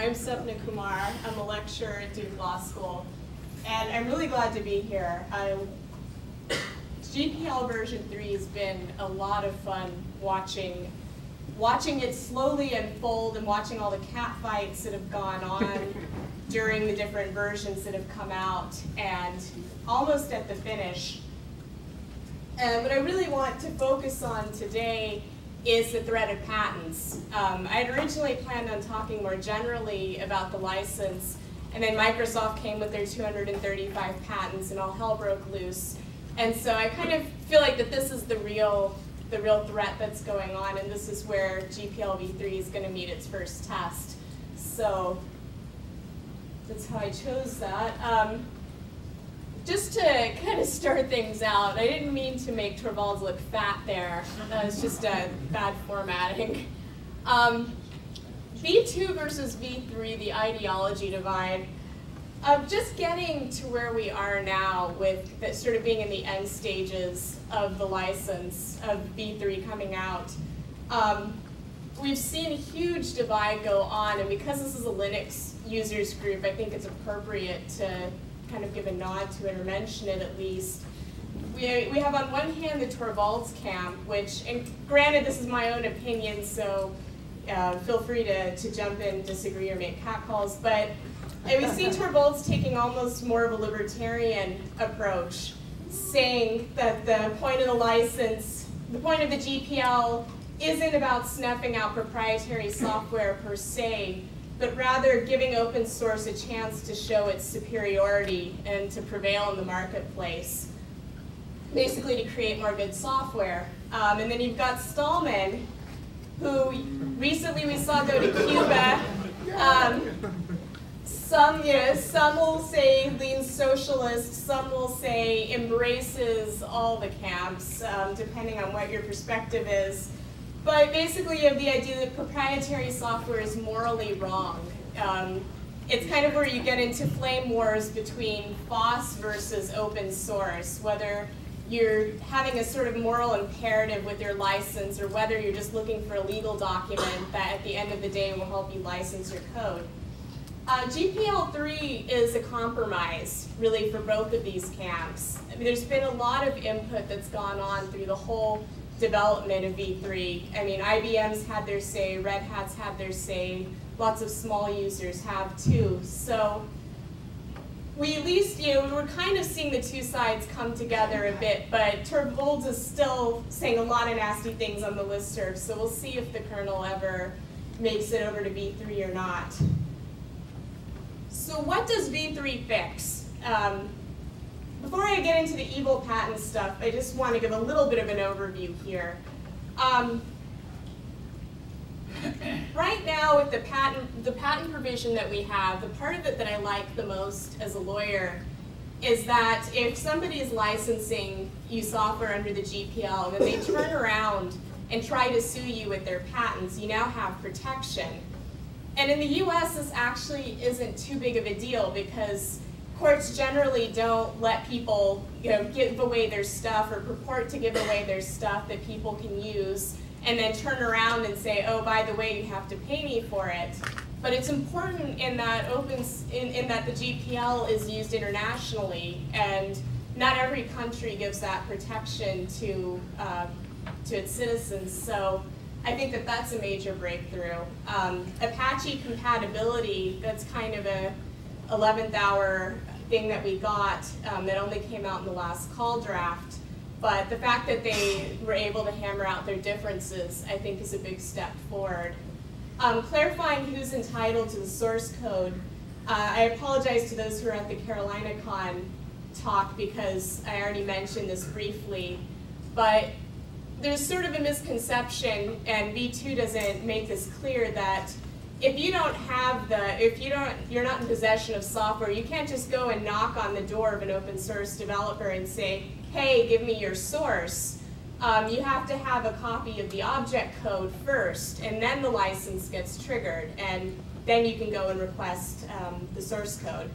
I'm Sapna Kumar. I'm a lecturer at Duke Law School, and I'm really glad to be here. GPL version 3 has been a lot of fun watching it slowly unfold and watching all the catfights that have gone on during the different versions that have come out and almost at the finish. And what I really want to focus on today is the threat of patents. I had originally planned on talking more generally about the license, and then Microsoft came with their 235 patents and all hell broke loose. And so I kind of feel like that this is the real threat that's going on, and this is where GPLv3 is going to meet its first test. So that's how I chose that. Just to kind of start things out, I didn't mean to make Torvalds look fat there. That was just a bad formatting. V2 versus V3, the ideology divide. Just getting to where we are now with sort of being in the end stages of the license of V3 coming out. We've seen a huge divide go on, and because this is a Linux users group, I think it's appropriate to kind of give a nod to it or mention it at least. We have on one hand the Torvalds camp, which, and granted this is my own opinion, so feel free to jump in, disagree, or make catcalls, but we see Torvalds taking almost more of a libertarian approach, saying that the point of the license, the point of the GPL isn't about snuffing out proprietary software per se, but rather giving open source a chance to show its superiority and to prevail in the marketplace, basically to create more good software. And then you've got Stallman, who recently we saw go to Cuba. Some will say leans socialist, some will say embraces all the camps, depending on what your perspective is. But basically you have the idea that proprietary software is morally wrong. It's kind of where you get into flame wars between FOSS versus open source, whether you're having a sort of moral imperative with your license or whether you're just looking for a legal document that at the end of the day will help you license your code. GPL3 is a compromise, really, for both of these camps. I mean, there's been a lot of input that's gone on through the whole development of V3. I mean, IBM's had their say, Red Hat's had their say, lots of small users have too. So we at least, we're kind of seeing the two sides come together a bit, but Torvalds is still saying a lot of nasty things on the listserv, so we'll see if the kernel ever makes it over to V3 or not. So what does V3 fix? Before I get into the evil patent stuff, I just want to give a little bit of an overview here. Right now with the patent provision that we have, the part of it that I like the most as a lawyer is that if somebody is licensing you software under the GPL and then they turn around and try to sue you with their patents, you now have protection. And in the US, this actually isn't too big of a deal because courts generally don't let people give away their stuff or purport to give away their stuff that people can use and then turn around and say, oh, by the way, you have to pay me for it. But it's important in that that the GPL is used internationally, and not every country gives that protection to its citizens. So I think that that's a major breakthrough. Apache compatibility, that's kind of a 11th hour thing that we got that only came out in the last call draft. But the fact that they were able to hammer out their differences, I think, is a big step forward. Clarifying who's entitled to the source code. I apologize to those who are at the CarolinaCon talk because I already mentioned this briefly, but there's sort of a misconception, and V2 doesn't make this clear, that if you don't have you're not in possession of software, you can't just go and knock on the door of an open source developer and say, hey, give me your source. You have to have a copy of the object code first, and then the license gets triggered, and then you can go and request the source code.